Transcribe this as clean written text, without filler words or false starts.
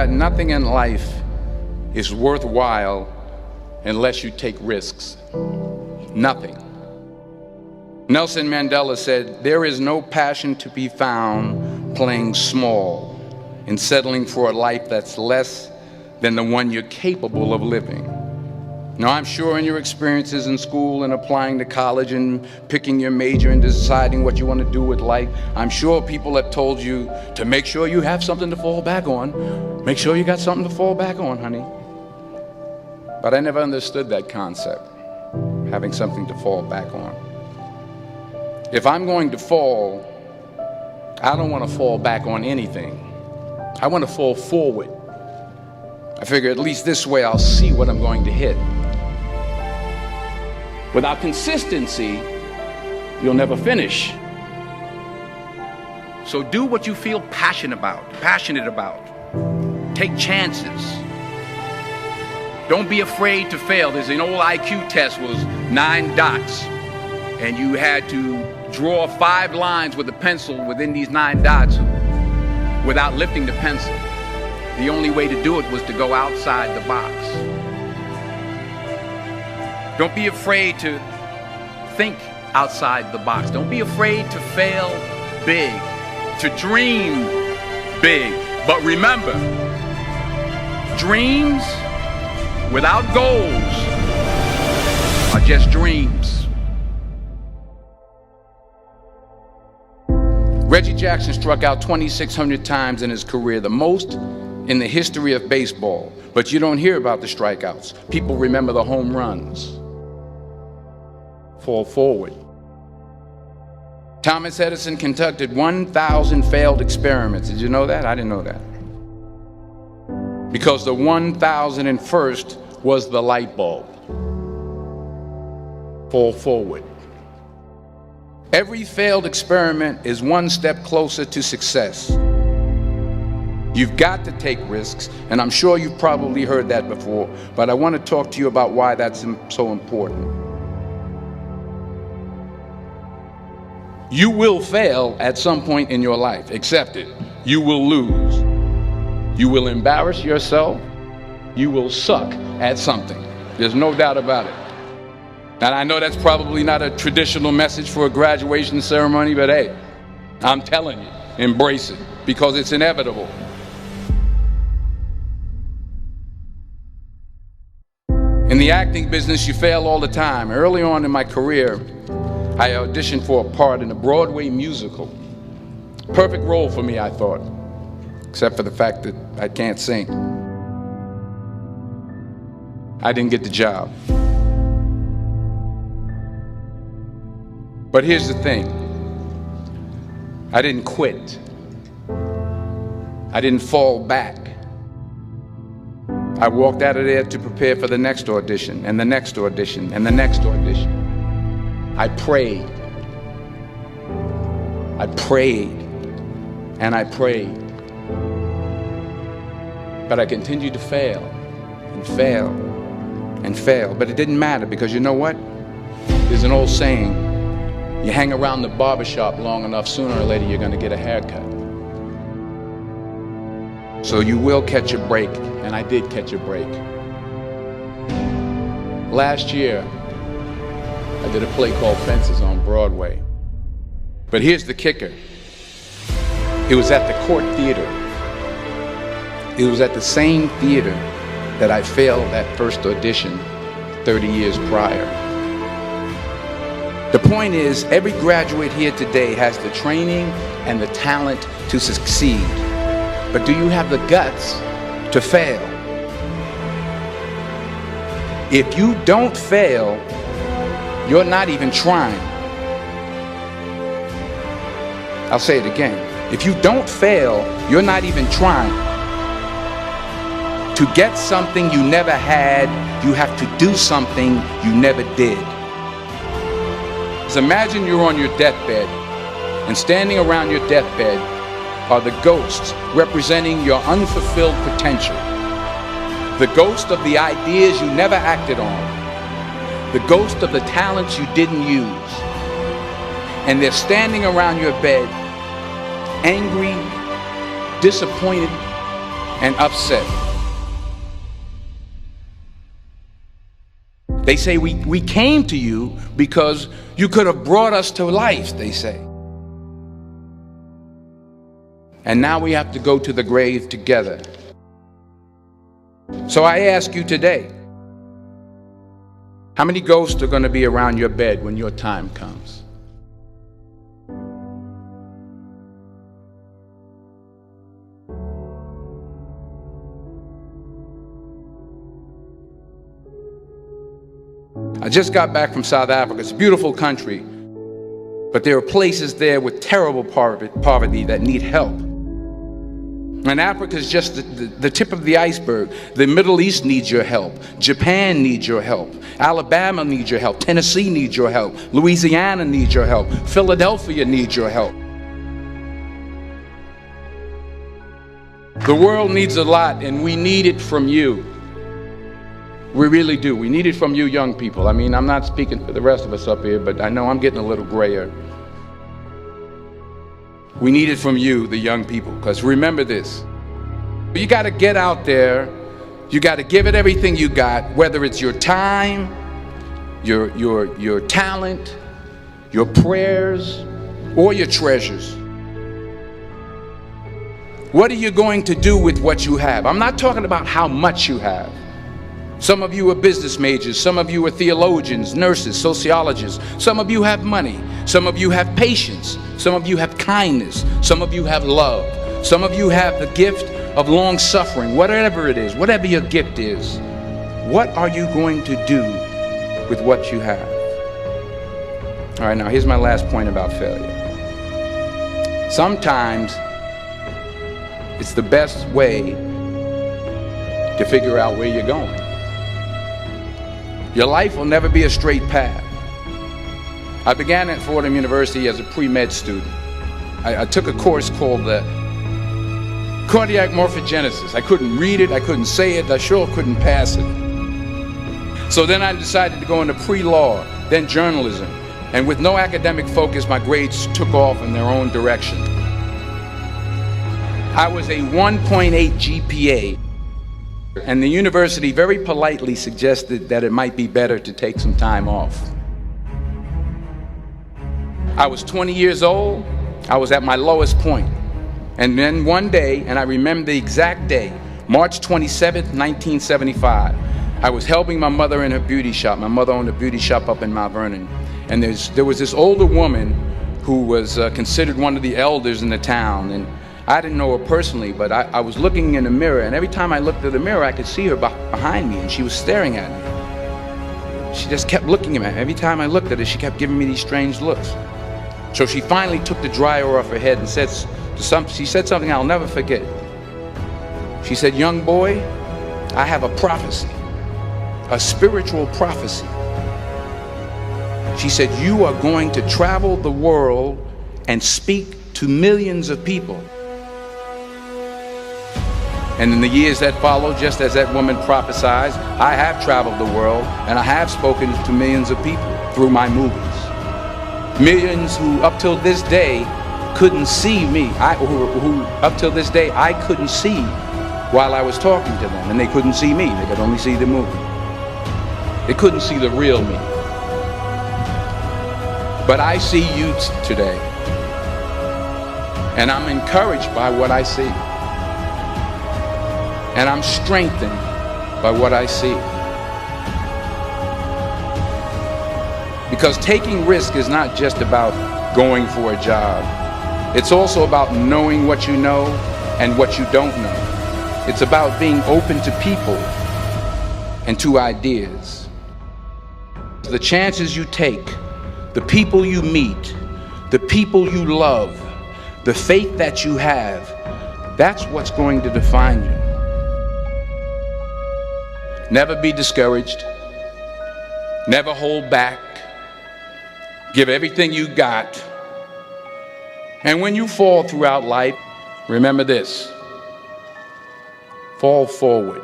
that nothing in life is worthwhile unless you take risks. Nothing. Nelson Mandela said, "There is no passion to be found playing small and settling for a life that's less than the one you're capable of living." Now, I'm sure in your experiences in school and applying to college and picking your major and deciding what you want to do with life, I'm sure people have told you to make sure you have something to fall back on. Make sure you got something to fall back on, honey. But I never understood that concept, having something to fall back on. If I'm going to fall, I don't want to fall back on anything. I want to fall forward. I figure at least this way I'll see what I'm going to hit. Without consistency, you'll never finish. So do what you feel passionate about. Take chances. Don't be afraid to fail. There's an old IQ test, was 9 dots, and you had to draw 5 lines with a pencil within these 9 dots without lifting the pencil. The only way to do it was to go outside the box. Don't be afraid to think outside the box. Don't be afraid to fail big, to dream big. But remember, dreams without goals are just dreams. Reggie Jackson struck out 2,600 times in his career, the most in the history of baseball. But you don't hear about the strikeouts. People remember the home runs. Fall forward. Thomas Edison conducted 1,000 failed experiments. Did you know that? I didn't know that. Because the 1,001st was the light bulb. Fall forward. Every failed experiment is one step closer to success. You've got to take risks, and I'm sure you've probably heard that before, but I want to talk to you about why that's so important. You will fail at some point in your life. Accept it. You will lose. You will embarrass yourself. You will suck at something. There's no doubt about it. And I know that's probably not a traditional message for a graduation ceremony, but hey, I'm telling you, embrace it, because it's inevitable. In the acting business, you fail all the time. Early on in my career, I auditioned for a part in a Broadway musical. Perfect role for me, I thought, except for the fact that I can't sing. I didn't get the job. But here's the thing. I didn't quit. I didn't fall back. I walked out of there to prepare for the next audition, and the next audition, and the next audition. I prayed. I prayed. And I prayed. But I continued to fail, and fail, and fail. But it didn't matter, because you know what? There's an old saying, you hang around the barbershop long enough, sooner or later you're going to get a haircut. So you will catch a break, and I did catch a break. Last year, I did a play called Fences on Broadway. But here's the kicker. It was at the Court Theater. It was at the same theater that I failed that first audition 30 years prior. The point is, every graduate here today has the training and the talent to succeed. But do you have the guts to fail? If you don't fail, you're not even trying. I'll say it again. If you don't fail, you're not even trying. To get something you never had, you have to do something you never did. So imagine you're on your deathbed, and standing around your deathbed are the ghosts representing your unfulfilled potential. The ghost of the ideas you never acted on. The ghost of the talents you didn't use. And they're standing around your bed, angry, disappointed, and upset. They say we came to you because you could have brought us to life, they say. And now we have to go to the grave together. So I ask you today, how many ghosts are going to be around your bed when your time comes? I just got back from South Africa. It's a beautiful country, but there are places there with terrible poverty that need help. And Africa is just the tip of the iceberg. The Middle East needs your help. Japan needs your help. Alabama needs your help. Tennessee needs your help. Louisiana needs your help. Philadelphia needs your help. The world needs a lot, and we need it from you. We really do. We need it from you young people. I mean, I'm not speaking for the rest of us up here, but I know I'm getting a little grayer. We need it from you, the young people, because remember this. You got to get out there. You got to give it everything you got, whether it's your time, your talent, your prayers, or your treasures. What are you going to do with what you have? I'm not talking about how much you have. Some of you are business majors, some of you are theologians, nurses, sociologists. Some of you have money, some of you have patience, some of you have kindness, some of you have love, some of you have the gift of long suffering. Whatever it is, whatever your gift is, what are you going to do with what you have? All right, now here's my last point about failure. Sometimes it's the best way to figure out where you're going. Your life will never be a straight path. I began at Fordham University as a pre-med student. I took a course called cardiac morphogenesis. I couldn't read it, I couldn't say it, I sure couldn't pass it. So then I decided to go into pre-law, then journalism. And with no academic focus, my grades took off in their own direction. I was a 1.8 GPA. And the university very politely suggested that it might be better to take some time off. I was 20 years old. I was at my lowest point. And then one day, and I remember the exact day, March 27th, 1975, I was helping my mother in her beauty shop. My mother owned a beauty shop up in Mount Vernon. And there was this older woman who was considered one of the elders in the town. And I didn't know her personally, but I was looking in the mirror, and every time I looked at the mirror, I could see her behind me, and she was staring at me. She just kept looking at me. Every time I looked at her, she kept giving me these strange looks. So she finally took the dryer off her head and she said something I'll never forget. She said, "Young boy, I have a prophecy, a spiritual prophecy." She said, "You are going to travel the world and speak to millions of people." And in the years that followed, just as that woman prophesied, I have traveled the world and I have spoken to millions of people through my movies. Millions who up till this day couldn't see me, who up till this day I couldn't see while I was talking to them, and they couldn't see me, they could only see the movie. They couldn't see the real me. But I see you today, and I'm encouraged by what I see. And I'm strengthened by what I see. Because taking risk is not just about going for a job. It's also about knowing what you know and what you don't know. It's about being open to people and to ideas. The chances you take, the people you meet, the people you love, the faith that you have, that's what's going to define you. Never be discouraged. Never hold back. Give everything you got. And when you fall throughout life, remember this: fall forward.